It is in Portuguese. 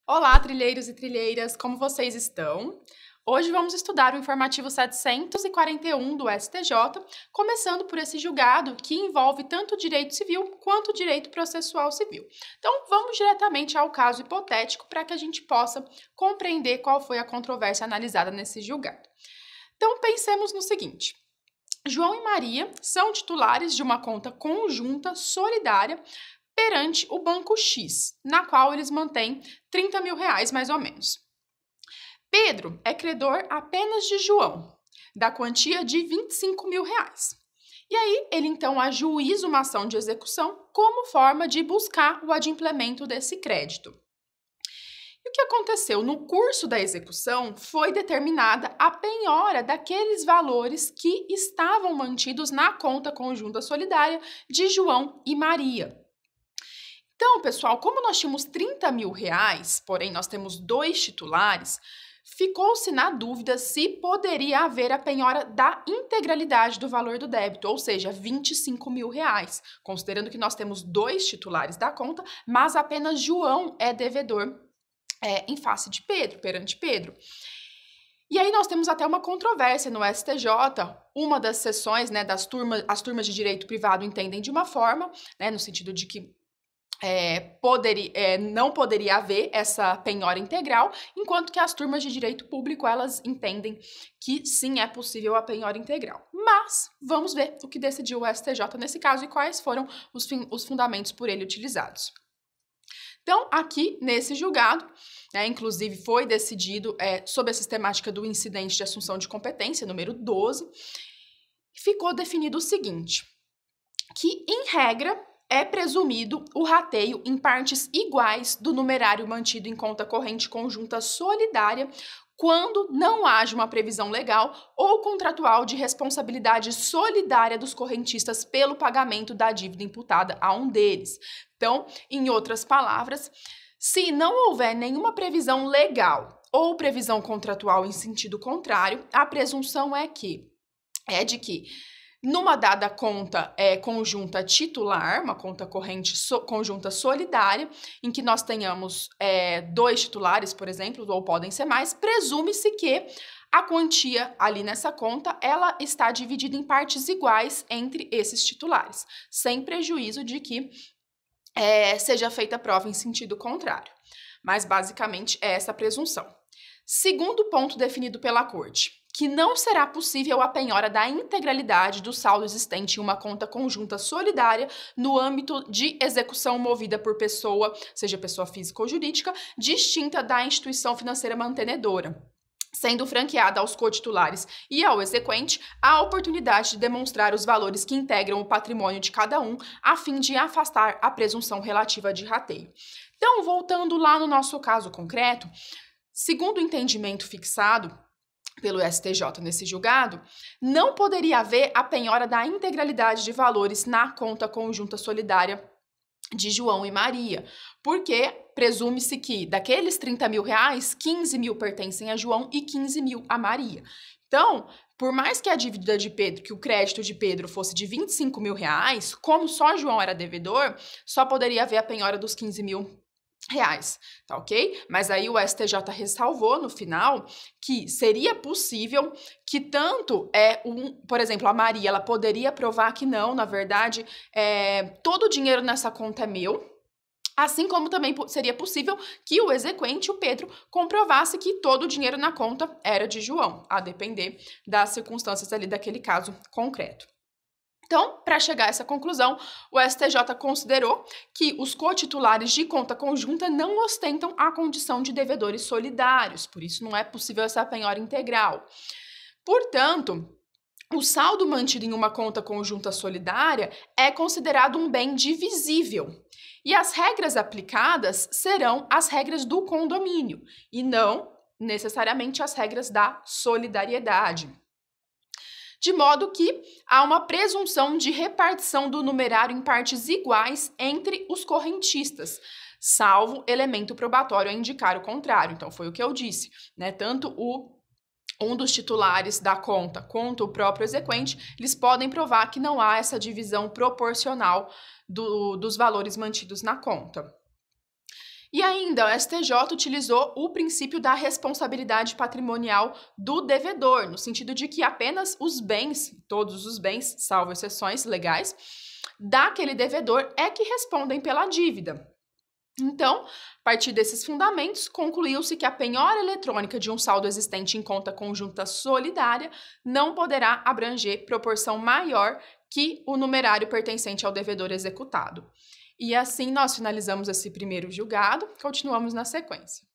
Olá, trilheiros e trilheiras, como vocês estão? Hoje vamos estudar o informativo 741 do STJ, começando por esse julgado que envolve tanto o direito civil quanto o direito processual civil. Então, vamos diretamente ao caso hipotético para que a gente possa compreender qual foi a controvérsia analisada nesse julgado. Então, pensemos no seguinte: João e Maria são titulares de uma conta conjunta solidária perante o Banco X, na qual eles mantêm R$ 30.000, mais ou menos. Pedro é credor apenas de João, da quantia de R$ 25.000. E aí, ele então ajuiza uma ação de execução como forma de buscar o adimplemento desse crédito. E o que aconteceu? No curso da execução, foi determinada a penhora daqueles valores que estavam mantidos na conta conjunta solidária de João e Maria. Então, pessoal, como nós tínhamos R$ 30.000, porém nós temos dois titulares, ficou-se na dúvida se poderia haver a penhora da integralidade do valor do débito, ou seja, R$ 25.000, considerando que nós temos dois titulares da conta, mas apenas João é devedor em face de Pedro, perante Pedro. E aí nós temos até uma controvérsia no STJ, uma das sessões, as turmas de direito privado entendem de uma forma, no sentido de que não poderia haver essa penhora integral, enquanto que as turmas de direito público, elas entendem que sim, é possível a penhora integral. Mas vamos ver o que decidiu o STJ nesse caso e quais foram os fundamentos por ele utilizados. Então, aqui nesse julgado, inclusive foi decidido sob a sistemática do incidente de assunção de competência, número 12, ficou definido o seguinte, que, em regra, é presumido o rateio em partes iguais do numerário mantido em conta corrente conjunta solidária quando não haja uma previsão legal ou contratual de responsabilidade solidária dos correntistas pelo pagamento da dívida imputada a um deles. Então, em outras palavras, se não houver nenhuma previsão legal ou previsão contratual em sentido contrário, a presunção é de que numa dada conta conjunta titular, uma conta corrente conjunta solidária, em que nós tenhamos dois titulares, por exemplo, ou podem ser mais, presume-se que a quantia ali nessa conta, ela está dividida em partes iguais entre esses titulares, sem prejuízo de que seja feita prova em sentido contrário. Mas, basicamente, é essa a presunção. Segundo ponto definido pela Corte, que não será possível a penhora da integralidade do saldo existente em uma conta conjunta solidária no âmbito de execução movida por pessoa, seja pessoa física ou jurídica, distinta da instituição financeira mantenedora, sendo franqueada aos cotitulares e ao exequente a oportunidade de demonstrar os valores que integram o patrimônio de cada um, a fim de afastar a presunção relativa de rateio. Então, voltando lá no nosso caso concreto, segundo o entendimento fixado pelo STJ nesse julgado, não poderia haver a penhora da integralidade de valores na conta conjunta solidária de João e Maria, porque presume-se que daqueles R$ 30.000, 15.000 pertencem a João e 15.000 a Maria. Então, por mais que a dívida de Pedro, que o crédito de Pedro fosse de R$ 25.000, como só João era devedor, só poderia haver a penhora dos R$ 15.000, tá ok? Mas aí o STJ ressalvou no final que seria possível que tanto por exemplo, a Maria, ela poderia provar que não, na verdade, todo o dinheiro nessa conta é meu, assim como também seria possível que o exequente, o Pedro, comprovasse que todo o dinheiro na conta era de João, a depender das circunstâncias ali daquele caso concreto. Então, para chegar a essa conclusão, o STJ considerou que os cotitulares de conta conjunta não ostentam a condição de devedores solidários, por isso não é possível essa penhora integral. Portanto, o saldo mantido em uma conta conjunta solidária é considerado um bem divisível. E as regras aplicadas serão as regras do condomínio, e não necessariamente as regras da solidariedade. De modo que há uma presunção de repartição do numerário em partes iguais entre os correntistas, salvo elemento probatório a indicar o contrário. Então, foi o que eu disse, Tanto um dos titulares da conta quanto o próprio exequente, eles podem provar que não há essa divisão proporcional dos valores mantidos na conta. E ainda, o STJ utilizou o princípio da responsabilidade patrimonial do devedor, no sentido de que apenas os bens, todos os bens, salvo exceções legais, daquele devedor é que respondem pela dívida. Então, a partir desses fundamentos, concluiu-se que a penhora eletrônica de um saldo existente em conta conjunta solidária não poderá abranger proporção maior que o numerário pertencente ao devedor executado. E assim nós finalizamos esse primeiro julgado, continuamos na sequência.